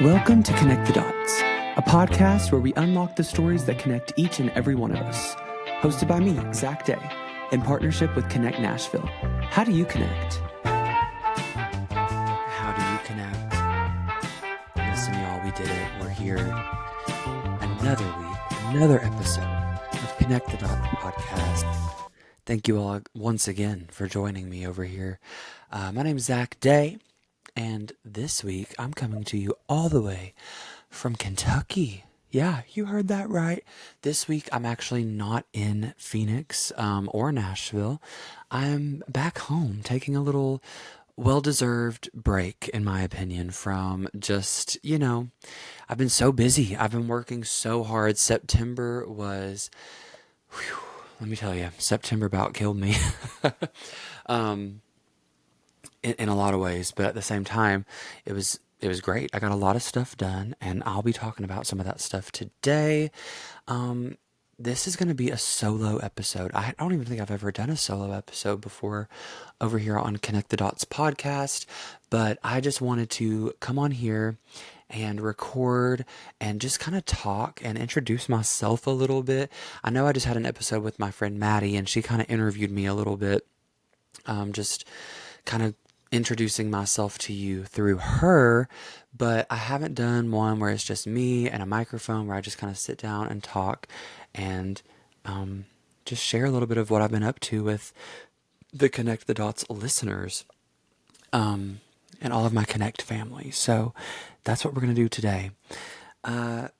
Welcome to Kenect The Dots, a podcast where we unlock the stories that connect each and every one of us. Hosted by me, Zach Day, in partnership with Kenect Nashville. How do you connect? How do you connect? Listen, y'all, we did it. We're here. Another week, another episode of Kenect The Dots podcast. Thank you all once again for joining me over here. My name is Zach Day, and this week I'm coming to you all the way from Kentucky. Yeah, you heard that right. This week I'm actually not in Phoenix or Nashville. I'm back home taking a little well-deserved break, in my opinion, from just, I've been so busy. I've been working so hard. September was, let me tell you, September about killed me. In a lot of ways, but at the same time, it was great. I got a lot of stuff done, and I'll be talking about some of that stuff today. This is going to be a solo episode. I don't even think I've ever done a solo episode before over here on Kenect The Dots podcast, but I just wanted to come on here and record and just kind of talk and introduce myself a little bit. I know I just had an episode with my friend Maddie, and she kind of interviewed me a little bit, just kind of introducing myself to you through her, but I haven't done one where it's just me and a microphone where I just kind of sit down and talk and just share a little bit of what I've been up to with the Kenect The Dots listeners and all of my Kenect family. So that's what we're going to do today.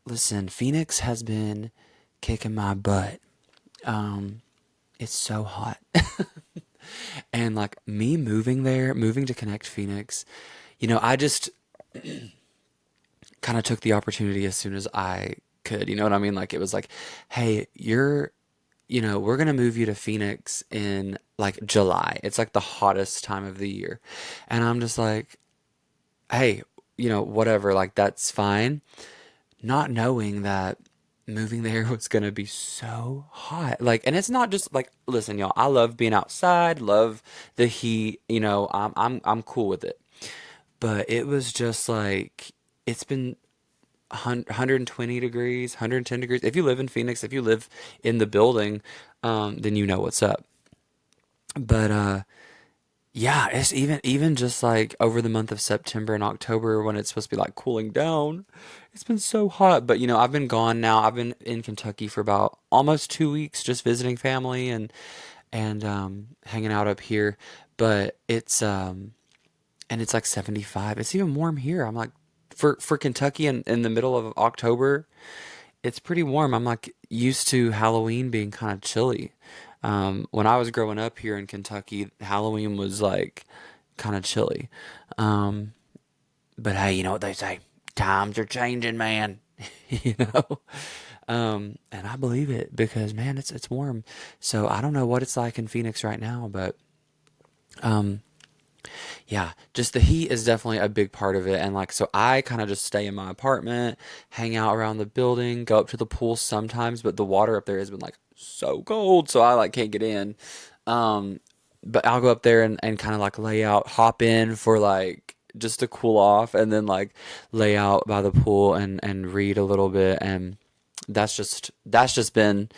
Listen, Phoenix has been kicking my butt. It's so hot. And like me moving to Kenect Phoenix, I just kind of took the opportunity as soon as I could, you know what I mean? Like it was like, hey, we're going to move you to Phoenix in like July. It's like the hottest time of the year. And I'm just like, hey, whatever, like that's fine. Not knowing that moving there was gonna be so hot. Like, and it's not just like, listen, y'all, I love being outside, love the heat, I'm cool with it. But it was just like, it's been 120 degrees, 110 degrees. If you live in Phoenix, if you live in the building, then you know what's up. But yeah, it's even just like over the month of September and October when it's supposed to be like cooling down. It's been so hot, but I've been gone now. I've been in Kentucky for about almost 2 weeks, just visiting family and hanging out up here. But it's and it's like 75. It's even warm here. I'm like for Kentucky in the middle of October, it's pretty warm. I'm like used to Halloween being kind of chilly. When I was growing up here in Kentucky, Halloween was like kind of chilly. But hey, you know what they say? Times are changing, man. you know? And I believe it because man, it's warm. So I don't know what it's like in Phoenix right now, but yeah, just the heat is definitely a big part of it. And like, so I kind of just stay in my apartment, hang out around the building, go up to the pool sometimes, but the water up there has been like so cold, so I like can't get in. Um, but I'll go up there and kind of like lay out, hop in for like just to cool off, and then like lay out by the pool and read a little bit. And that's just been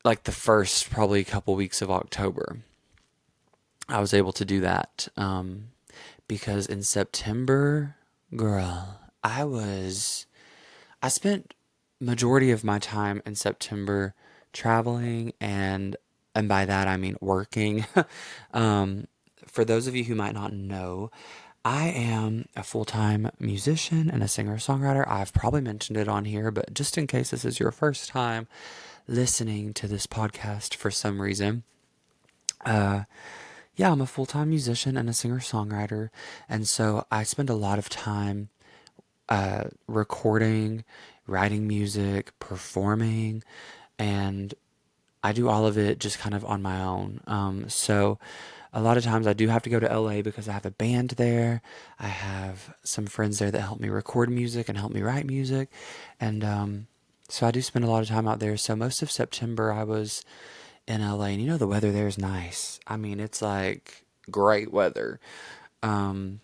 like the first probably couple weeks of October. I was able to do that because in September, girl, I spent majority of my time in September traveling and by that I mean working. um, for those of you who might not know, I am a full-time musician and a singer-songwriter. I've probably mentioned it on here, but just in case this is your first time listening to this podcast for some reason, yeah, I'm a full-time musician and a singer-songwriter, and so I spend a lot of time recording, writing music, performing, and I do all of it just kind of on my own. So a lot of times I do have to go to LA because I have a band there. I have some friends there that help me record music and help me write music, and so I do spend a lot of time out there. So most of September I was in LA, and the weather there is nice. I mean, it's like great weather. Um,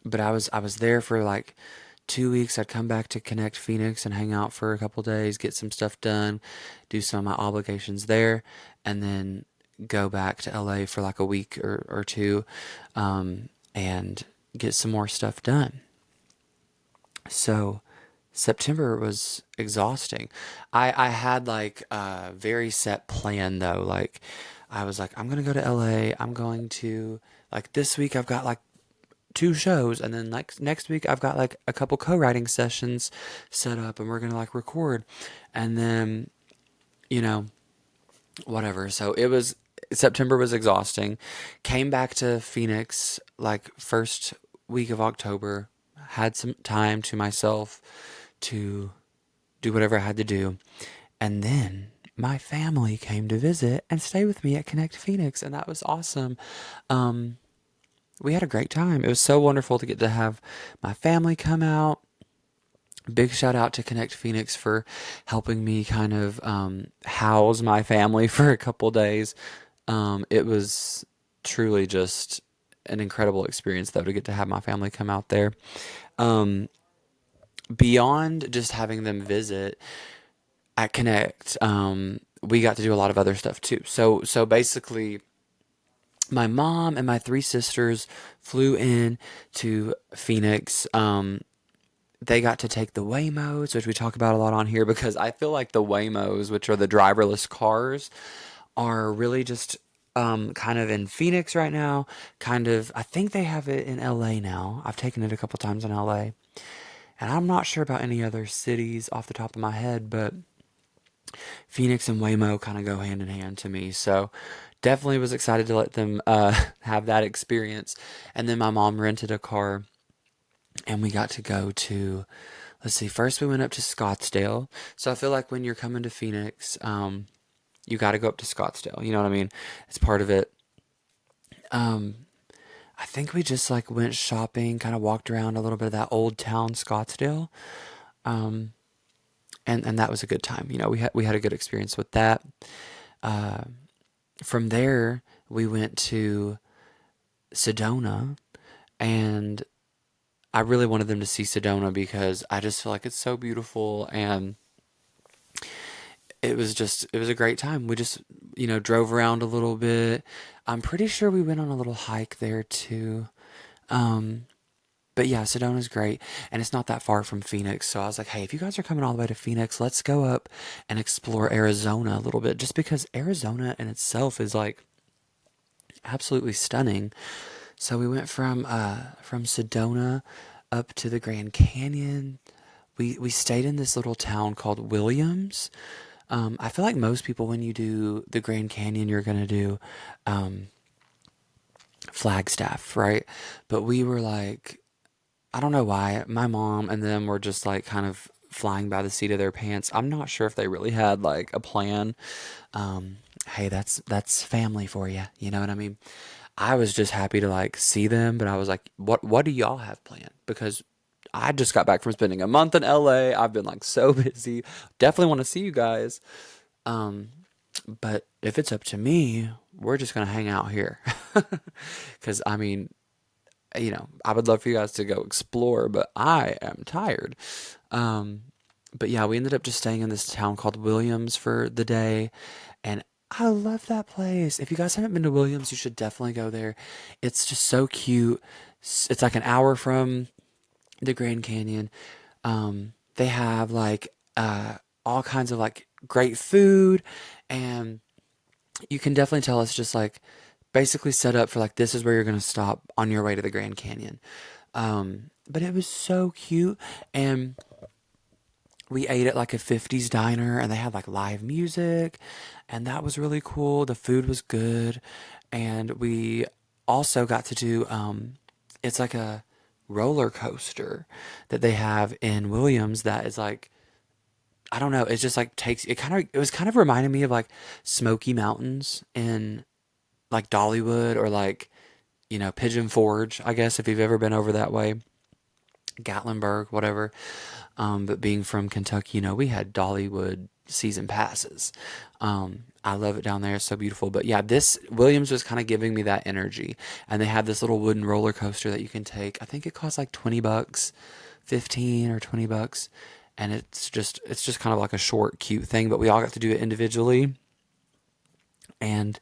but I was there for like 2 weeks. I'd come back to Connect Phoenix and hang out for a couple days, get some stuff done, do some of my obligations there, and then go back to LA for like a week or two, and get some more stuff done. So September was exhausting. I had like a very set plan though. Like I was like, I'm gonna go to LA. I'm going to like this week I've got like two shows, and then like next week I've got like a couple co-writing sessions set up, and we're gonna like record, and then you know whatever. So it was September was exhausting. Came back to Phoenix like first week of October. Had some time to myself to do whatever I had to do, and then my family came to visit and stay with me at Connect Phoenix, and that was awesome. Um, we had a great time. It was so wonderful to get to have my family come out. Big shout out to Connect Phoenix for helping me kind of house my family for a couple days. It was truly just an incredible experience, though, to get to have my family come out there. Um, Beyond just having them visit at Connect, we got to do a lot of other stuff too. So basically, my mom and my three sisters flew in to Phoenix. They got to take the Waymos, which we talk about a lot on here because I feel like the Waymos, which are the driverless cars, are really just kind of in Phoenix right now. Kind of, I think they have it in LA now. I've taken it a couple times in LA. And I'm not sure about any other cities off the top of my head, but Phoenix and Waymo kind of go hand in hand to me. So definitely was excited to let them have that experience. And then my mom rented a car and we got to go to, let's see, first we went up to Scottsdale. So I feel like when you're coming to Phoenix, you got to go up to Scottsdale. You know what I mean? It's part of it. Um, I think we just like went shopping, kind of walked around a little bit of that old town Scottsdale. Um, and that was a good time. We had a good experience with that. Uh, from there, we went to Sedona, and I really wanted them to see Sedona because I just feel like it's so beautiful, and it was a great time. We just drove around a little bit. I'm pretty sure we went on a little hike there too. Um, But yeah, Sedona's great, and it's not that far from Phoenix. So I was like, hey, if you guys are coming all the way to Phoenix, let's go up and explore Arizona a little bit, just because Arizona in itself is like absolutely stunning. So we went from Sedona up to the Grand Canyon. We stayed in this little town called Williams. I feel like most people, when you do the Grand Canyon, you're gonna do um, Flagstaff, right? But we were like, I don't know why. My mom and them were just like kind of flying by the seat of their pants. I'm not sure if they really had like a plan. Um, hey, that's family for you. You know what I mean? I was just happy to like see them, but I was like, what do y'all have planned? Because I just got back from spending a month in LA. I've been like so busy. Definitely want to see you guys. Um, but if it's up to me, we're just gonna hang out here. Because I mean, I would love for you guys to go explore, but I am tired. Um, but yeah, we ended up just staying in this town called Williams for the day, and I love that place. If you guys haven't been to Williams, you should definitely go there. It's just so cute. It's like an hour from the Grand Canyon. They have like all kinds of like great food, and you can definitely tell it's just like basically set up for like this is where you're gonna stop on your way to the Grand Canyon. But it was so cute, and we ate at like a 50s diner, and they had like live music, and that was really cool. The food was good, and we also got to do it's like a roller coaster that they have in Williams that is like I don't know, it just like takes it was kind of reminding me of like Smoky Mountains in like Dollywood or like Pigeon Forge, I guess, if you've ever been over that way. Gatlinburg, whatever. But being from Kentucky, we had Dollywood season passes. I love it down there. It's so beautiful. But yeah, this Williams was kind of giving me that energy. And they have this little wooden roller coaster that you can take. I think it costs like 20 bucks, 15 or 20 bucks. And it's just kind of like a short, cute thing, but we all got to do it individually. And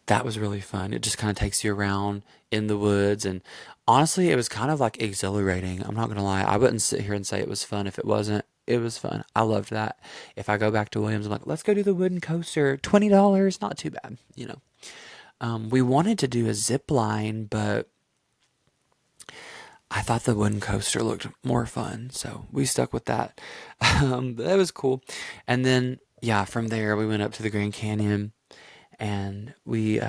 that was really fun. It just kind of takes you around in the woods. And honestly, it was kind of like exhilarating. I'm not going to lie. I wouldn't sit here and say it was fun if it wasn't. It was fun. I loved that. If I go back to Williams, I'm like, let's go do the wooden coaster. $20, not too bad. We wanted to do a zip line, but I thought the wooden coaster looked more fun. So we stuck with that. But that was cool. And then, yeah, from there, we went up to the Grand Canyon and we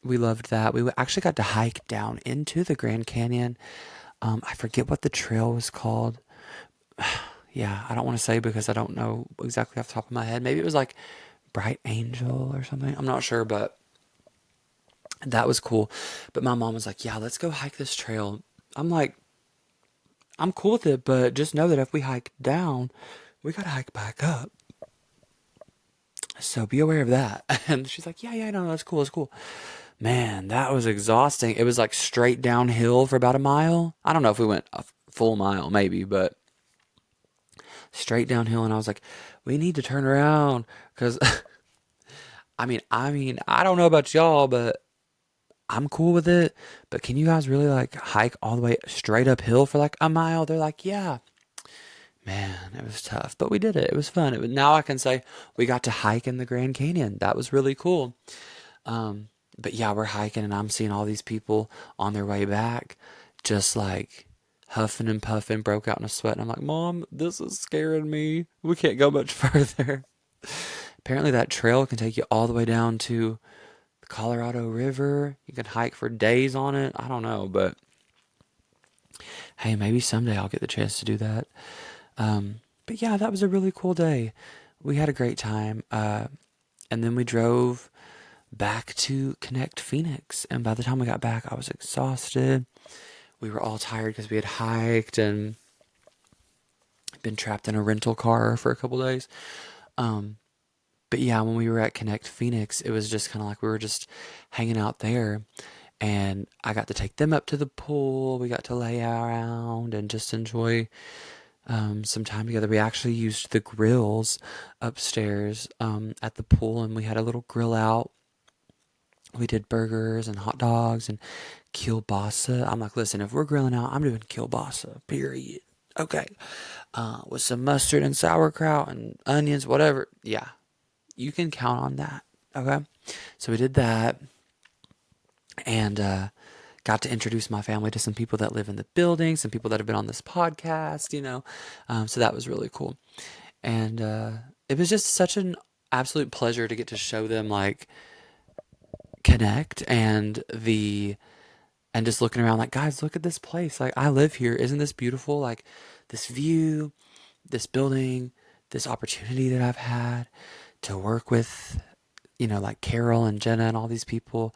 loved that. We actually got to hike down into the Grand Canyon. I forget what the trail was called. Yeah, I don't want to say because I don't know exactly off the top of my head. Maybe it was like Bright Angel or something. I'm not sure, but that was cool. But my mom was like, "Yeah, let's go hike this trail." I'm like, "I'm cool with it, but just know that if we hike down, we gotta hike back up. So be aware of that." And she's like, "Yeah, yeah, no, that's cool, that's cool." Man, that was exhausting. It was like straight downhill for about a mile. I don't know if we went a full mile, maybe, but straight downhill. And I was like, we need to turn around because I don't know about y'all, but I'm cool with it. But can you guys really like hike all the way straight uphill for like a mile? They're like, yeah. Man, it was tough, but we did it. It was fun. Now I can say we got to hike in the Grand Canyon. That was really cool. But yeah, we're hiking and I'm seeing all these people on their way back, just like huffing and puffing, broke out in a sweat. And I'm like, Mom, this is scaring me. We can't go much further. Apparently, that trail can take you all the way down to the Colorado River. You can hike for days on it. I don't know, but hey, maybe someday I'll get the chance to do that. But yeah, that was a really cool day. We had a great time. And then we drove back to Kenect Phoenix. And by the time we got back, I was exhausted. We were all tired because we had hiked and been trapped in a rental car for a couple days. Um, but yeah, when we were at Kenect Phoenix, it was just kind of like we were just hanging out there. And I got to take them up to the pool. We got to lay around and just enjoy some time together. We actually used the grills upstairs at the pool, and we had a little grill out. We did burgers and hot dogs and kielbasa. I'm like, listen, if we're grilling out, I'm doing kielbasa, period. Okay. With some mustard and sauerkraut and onions, whatever. Yeah, you can count on that. Okay. So we did that and got to introduce my family to some people that live in the building, some people that have been on this podcast. So that was really cool. And it was just such an absolute pleasure to get to show them like Connect and just looking around like, guys, look at this place. Like, I live here. Isn't this beautiful? Like, this view, this building, this opportunity that I've had to work with, like Carol and Jenna and all these people.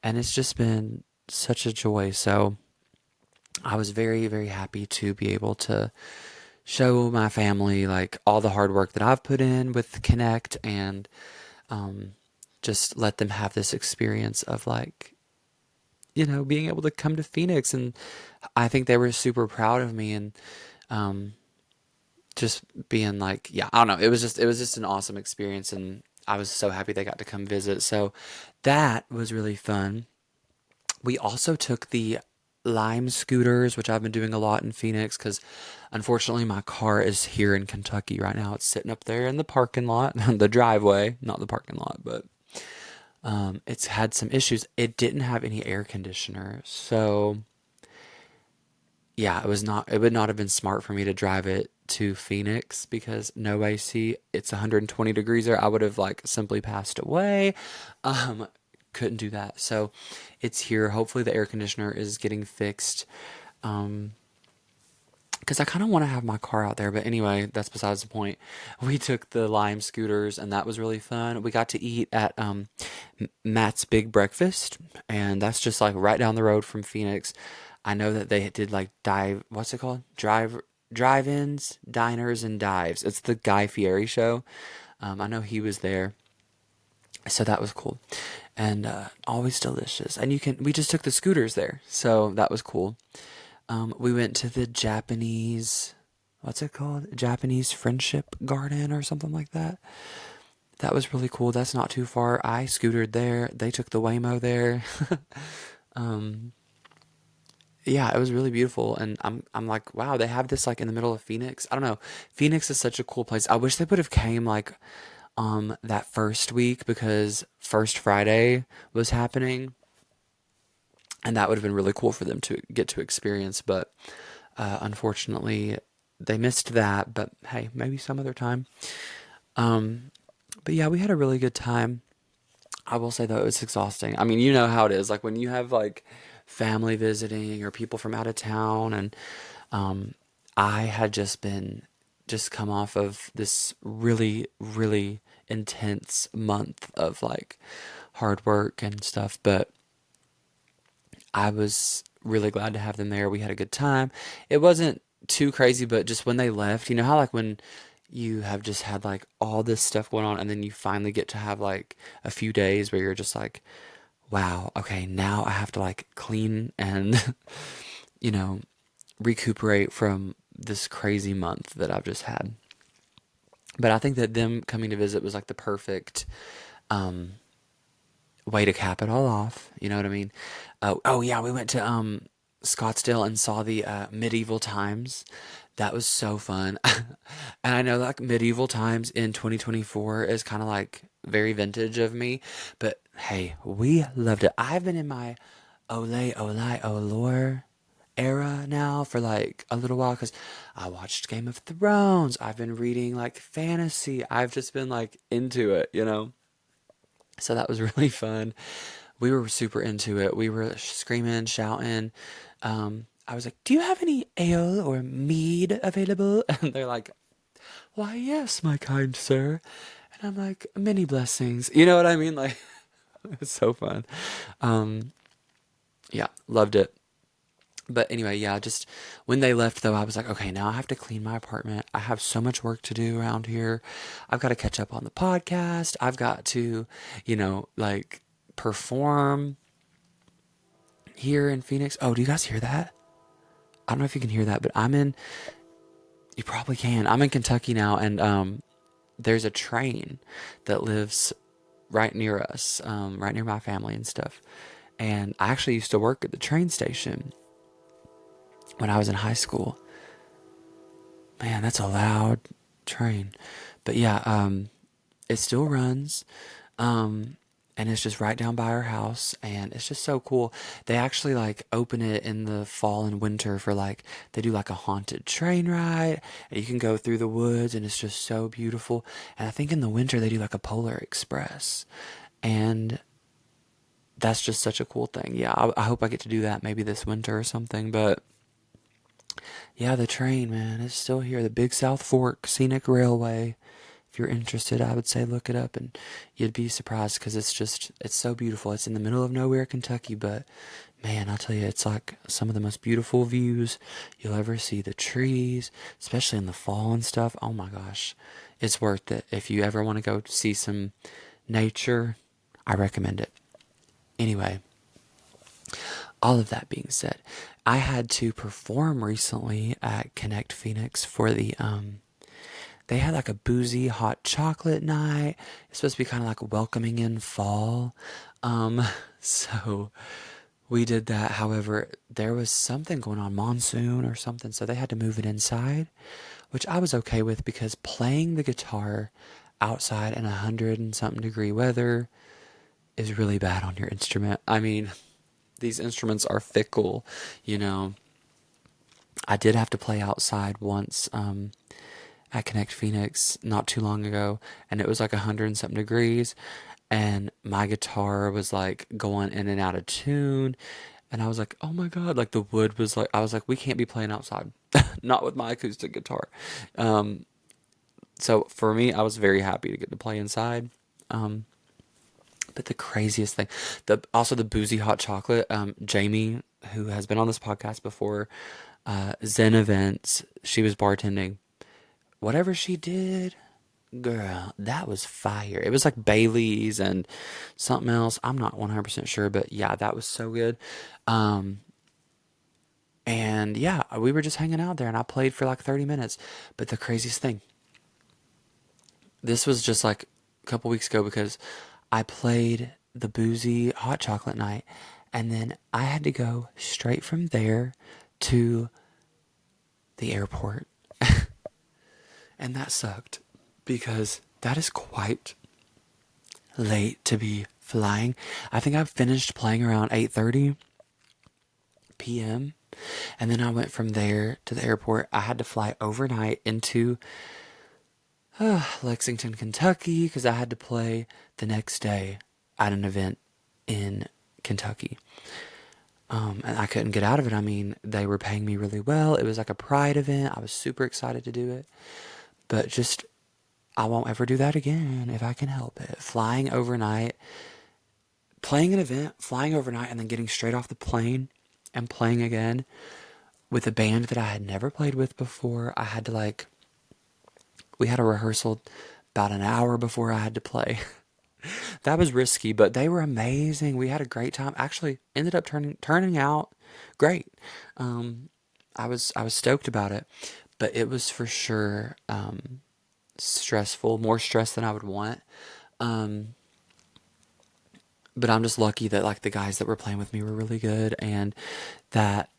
And it's just been such a joy. So I was very, very happy to be able to show my family like all the hard work that I've put in with Connect and um, just let them have this experience of like, being able to come to Phoenix. And I think they were super proud of me and um, just being like, yeah, I don't know. It was just an awesome experience. And I was so happy they got to come visit. So that was really fun. We also took the Lime scooters, which I've been doing a lot in Phoenix because unfortunately my car is here in Kentucky right now. It's sitting up there in the parking lot, the driveway, not the parking lot, but it's had some issues. It didn't have any air conditioner, so yeah, it would not have been smart for me to drive it to Phoenix because no AC. It's 120 degrees there. I would have like simply passed away. Um, couldn't do that. So it's here. Hopefully the air conditioner is getting fixed. Because I kind of want to have my car out there, but anyway, that's besides the point. We took the Lime scooters, and that was really fun. We got to eat at Matt's Big Breakfast, and that's just like right down the road from Phoenix. I know that they did like what's it called? Drive-ins, diners, and dives. It's the Guy Fieri show. I know he was there, so that was cool, and always delicious. And we just took the scooters there, so that was cool. We went to the Japanese, what's it called? Japanese Friendship Garden or something like that. That was really cool. That's not too far. I scootered there. They took the Waymo there. um, yeah, it was really beautiful, and I'm like, wow, they have this like in the middle of Phoenix. I don't know. Phoenix is such a cool place. I wish they would have came like that first week because First Friday was happening, and that would have been really cool for them to get to experience. But unfortunately, they missed that. But hey, maybe some other time. Um, but yeah, we had a really good time. I will say though, it's exhausting. I mean, you know how it is. Like when you have like family visiting or people from out of town, and um, I had just come off of this really, really intense month of like hard work and stuff. But I was really glad to have them there. We had a good time. It wasn't too crazy, but just when they left, you know how like when you have just had like all this stuff going on and then you finally get to have like a few days where you're just like, wow, okay, now I have to like clean and, you know, recuperate from this crazy month that I've just had. But I think that them coming to visit was like the perfect um, way to cap it all off. You know what I mean? Oh yeah, we went to Scottsdale and saw the medieval times. That was so fun. And I know like medieval times in 2024 is kind of like very vintage of me, but hey, we loved it. I've been in my Ole Ole Olor era now for like a little while because I watched Game of Thrones. I've been reading like fantasy. I've just been like into it, you know? So that was really fun. We were super into it. We were screaming, shouting. I was like, "Do you have any ale or mead available?" And they're like, "Why, yes, my kind sir." And I'm like, "Many blessings." You know what I mean? Like, it's so fun. Um, yeah, loved it. But anyway, yeah, just when they left though, I was like, okay, now I have to clean my apartment. I have so much work to do around here. I've got to catch up on the podcast. I've got to, like perform here in Phoenix. Oh, do you guys hear that? I don't know if you can hear that, but you probably can. I'm in Kentucky now, and there's a train that lives right near us, right near my family and stuff. And I actually used to work at the train station when I was in high school. Man, that's a loud train. But yeah, it still runs. Um, and it's just right down by our house and it's just so cool. They actually like open it in the fall and winter for like they do like a haunted train ride and you can go through the woods and it's just so beautiful. And I think in the winter they do like a Polar Express. And that's just such a cool thing. Yeah, I hope I get to do that maybe this winter or something, but yeah, the train, man, is still here. The Big South Fork Scenic Railway. If you're interested, I would say look it up and you'd be surprised because it's so beautiful. It's in the middle of nowhere, Kentucky, but man, I'll tell you, it's like some of the most beautiful views you'll ever see. The trees, especially in the fall and stuff. Oh my gosh, it's worth it. If you ever want to go see some nature, I recommend it. Anyway, all of that being said, I had to perform recently at Kenect Phoenix for they had like a boozy hot chocolate night. It's supposed to be kind of like welcoming in fall. Um, so we did that. However, there was something going on, monsoon or something, so they had to move it inside, which I was okay with because playing the guitar outside in 100 and something degree weather is really bad on your instrument. I mean, these instruments are fickle, you know. I did have to play outside once at Kenect Phoenix not too long ago, and it was like 100 and something degrees, and my guitar was like going in and out of tune, and I was like, oh my God, like the wood was like, I was like, we can't be playing outside, not with my acoustic guitar. Um, so for me, I was very happy to get to play inside. Um, but the craziest thing, the boozy hot chocolate, Jamie, who has been on this podcast before, Zen Events. She was bartending. Whatever she did, girl, that was fire. It was like Bailey's and something else. I'm not 100% sure, but yeah, that was so good. Um, and yeah, we were just hanging out there and I played for like 30 minutes. But the craziest thing, this was just like a couple weeks ago because I played the boozy hot chocolate night and then I had to go straight from there to the airport. And that sucked because that is quite late to be flying. I think I finished playing around 8:30 p.m. and then I went from there to the airport. I had to fly overnight into Lexington, Kentucky because I had to play the next day at an event in Kentucky. And I couldn't get out of it. I mean, they were paying me really well. It was like a pride event. I was super excited to do it. But just, I won't ever do that again if I can help it. Flying overnight, playing an event, flying overnight, and then getting straight off the plane and playing again with a band that I had never played with before. I had to we had a rehearsal about an hour before I had to play. That was risky, but they were amazing. We had a great time. Actually, ended up turning out great. Um, I was stoked about it, but it was for sure stressful, more stress than I would want. Um, but I'm just lucky that like the guys that were playing with me were really good and that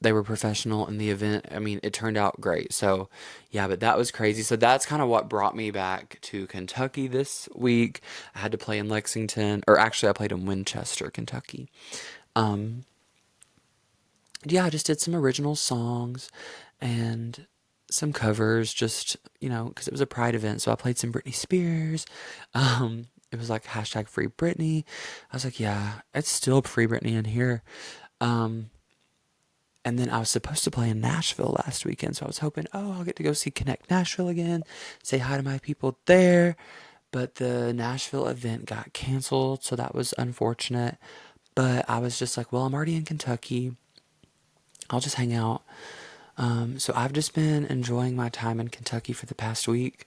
they were professional in the event. I mean, it turned out great. So, yeah, but that was crazy. So that's kind of what brought me back to Kentucky this week. I had to play in Lexington, or actually I played in Winchester, Kentucky. Um, yeah, I just did some original songs and some covers just, because it was a pride event. So I played some Britney Spears. It was like hashtag free Britney. I was like, yeah, it's still free Britney in here. Um, and then I was supposed to play in Nashville last weekend. So I was hoping, oh, I'll get to go see Kenect Nashville again, say hi to my people there. But the Nashville event got canceled. So that was unfortunate. But I was just like, well, I'm already in Kentucky. I'll just hang out. So I've just been enjoying my time in Kentucky for the past week,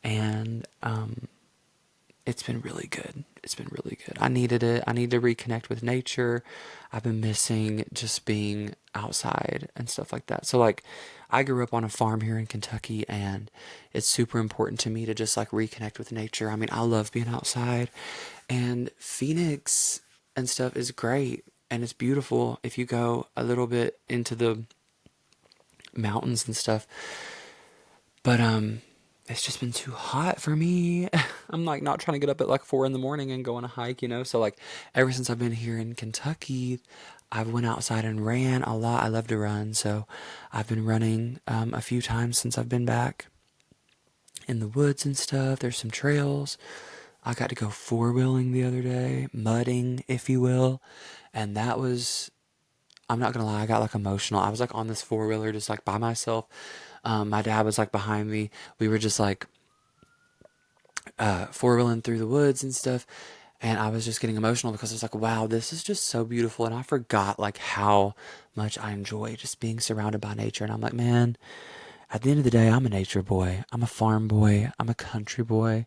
and it's been really good. It's been really good. I needed it. I need to reconnect with nature. I've been missing just being outside and stuff like that. So like I grew up on a farm here in Kentucky and it's super important to me to just like reconnect with nature. I mean, I love being outside and Phoenix and stuff is great and it's beautiful if you go a little bit into the mountains and stuff. But it's just been too hot for me. I'm like not trying to get up at like 4 in the morning and go on a hike. So like ever since I've been here in Kentucky, I've went outside and ran a lot. I love to run, so I've been running a few times since I've been back in the woods and stuff. There's some trails. I got to go four-wheeling the other day, mudding, if you will, and that was, I'm not gonna lie, I got like emotional. I was like on this four-wheeler just like by myself. My dad was like behind me. We were just like four-wheeling through the woods and stuff. And I was just getting emotional because I was like, wow, this is just so beautiful. And I forgot like how much I enjoy just being surrounded by nature. And I'm like, man, at the end of the day, I'm a nature boy. I'm a farm boy. I'm a country boy.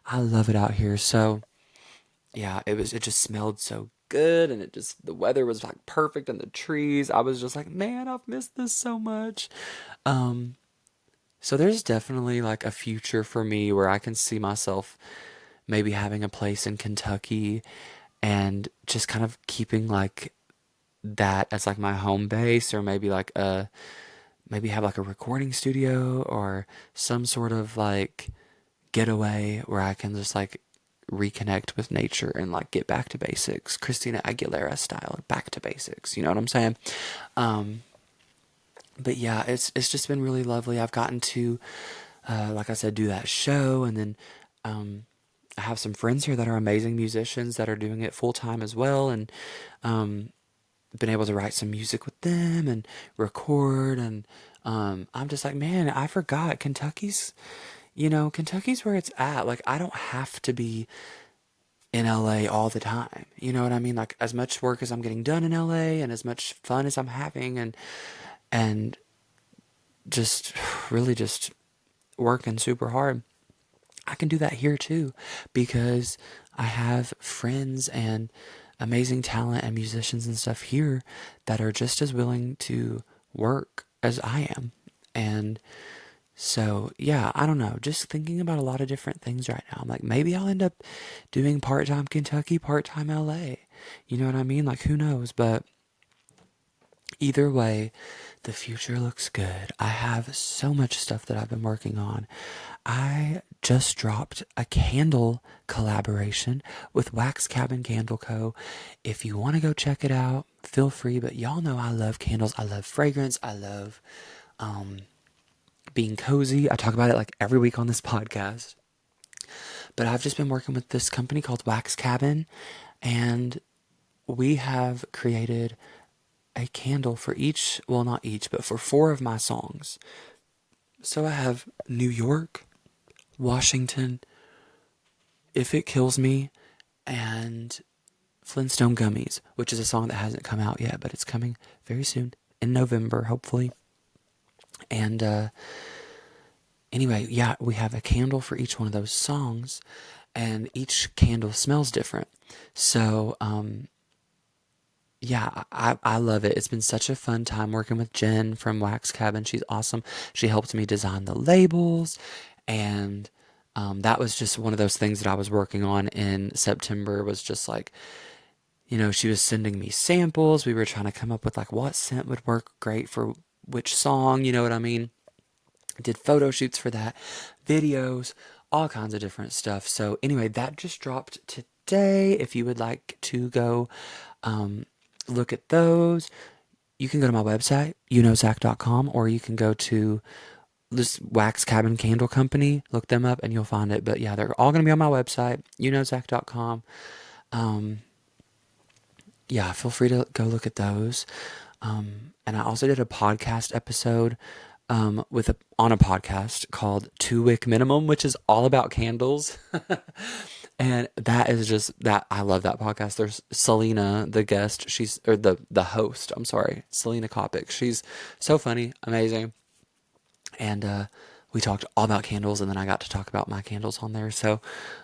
I love it out here. So yeah, it just smelled so good and the weather was like perfect and the trees. I was just like, man, I've missed this so much. Um, so there's definitely like a future for me where I can see myself maybe having a place in Kentucky and just kind of keeping like that as like my home base or maybe have like a recording studio or some sort of like getaway where I can just like reconnect with nature and like get back to basics, Christina Aguilera style, back to basics. You know what I'm saying? Um, but yeah, it's just been really lovely. I've gotten to, like I said, do that show, and then I have some friends here that are amazing musicians that are doing it full time as well, and um, been able to write some music with them and record, and I'm just like, man, I forgot Kentucky's where it's at. Like I don't have to be in LA all the time. You know what I mean? Like as much work as I'm getting done in LA and as much fun as I'm having and just really just working super hard, I can do that here too because I have friends and amazing talent and musicians and stuff here that are just as willing to work as I am. And so, yeah, I don't know. Just thinking about a lot of different things right now. I'm like, maybe I'll end up doing part time Kentucky, part time LA. You know what I mean? Like, who knows? But either way, the future looks good. I have so much stuff that I've been working on. I just dropped a candle collaboration with Wax Cabin Candle Co. If you want to go check it out, feel free. But y'all know I love candles. I love fragrance. I love being cozy. I talk about it like every week on this podcast. But I've just been working with this company called Wax Cabin, and we have created a candle for each, well, not each, but for 4 of my songs. So I have New York, Washington, If It Kills Me, and Flintstone Gummies, which is a song that hasn't come out yet, but it's coming very soon in November, hopefully. And anyway, yeah, we have a candle for each one of those songs, and each candle smells different. So, yeah, I love it. It's been such a fun time working with Jen from Wax Cabin. She's awesome. She helped me design the labels, and that was just one of those things that I was working on in September. Was just like, she was sending me samples. We were trying to come up with like what scent would work great for which song. You know what I mean? I did photo shoots for that, videos, all kinds of different stuff. So anyway, that just dropped today. If you would like to go look at those, you can go to my website, Zach.com, or you can go to this Wax Cabin Candle Company, look them up and you'll find it. But yeah, they're all going to be on my website, Zach.com. Yeah, feel free to go look at those. And I also did a podcast episode on a podcast called 2 Wick Minimum, which is all about candles. And that is just that I love that podcast. There's Selena, the guest, the host, I'm sorry, Selena Kopic. She's so funny, amazing. And we talked all about candles, and then I got to talk about my candles on there. So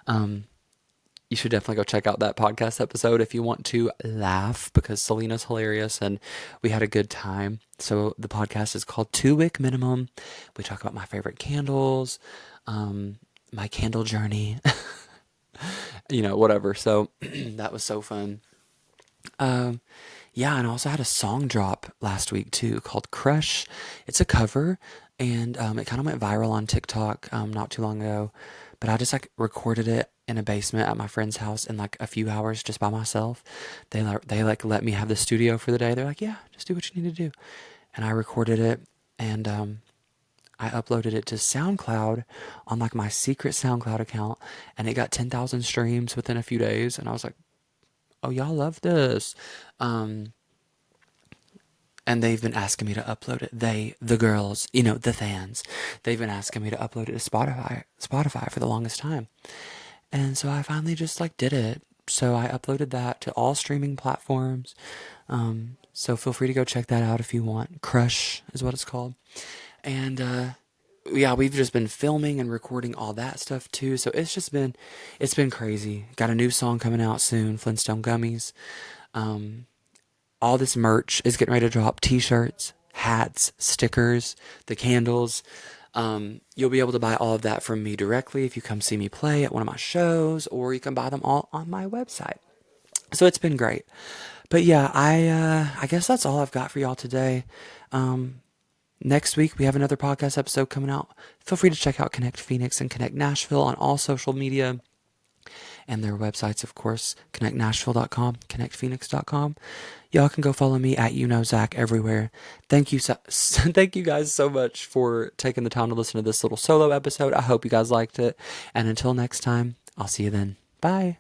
you should definitely go check out that podcast episode if you want to laugh, because Selena's hilarious and we had a good time. So the podcast is called 2 Wick Minimum. We talk about my favorite candles, my candle journey, whatever. So that was so fun. Yeah, and I also had a song drop last week too called Crush. It's a cover, and it kind of went viral on TikTok not too long ago. But I just like recorded it in a basement at my friend's house in like a few hours just by myself. They like let me have the studio for the day. They're like, yeah, just do what you need to do. And I recorded it, and I uploaded it to SoundCloud on like my secret SoundCloud account, and it got 10,000 streams within a few days. And I was like, oh, y'all love this. And they've been asking me to upload it. The girls, the fans, they've been asking me to upload it to Spotify for the longest time. And so I finally just like did it. So I uploaded that to all streaming platforms. So feel free to go check that out if you want. Crush is what it's called. And yeah, we've just been filming and recording all that stuff too. So it's been crazy. Got a new song coming out soon, Flintstone Gummies. All this merch is getting ready to drop. T-shirts, hats, stickers, the candles. You'll be able to buy all of that from me directly if you come see me play at one of my shows, or you can buy them all on my website. So it's been great. But yeah, I guess that's all I've got for y'all today. Next week, we have another podcast episode coming out. Feel free to check out Kenect Phoenix and Kenect Nashville on all social media. And their websites, of course, KenectNashville.com, KenectPhoenix.com. Y'all can go follow me at Zach everywhere. Thank you guys so much for taking the time to listen to this little solo episode. I hope you guys liked it. And until next time, I'll see you then. Bye.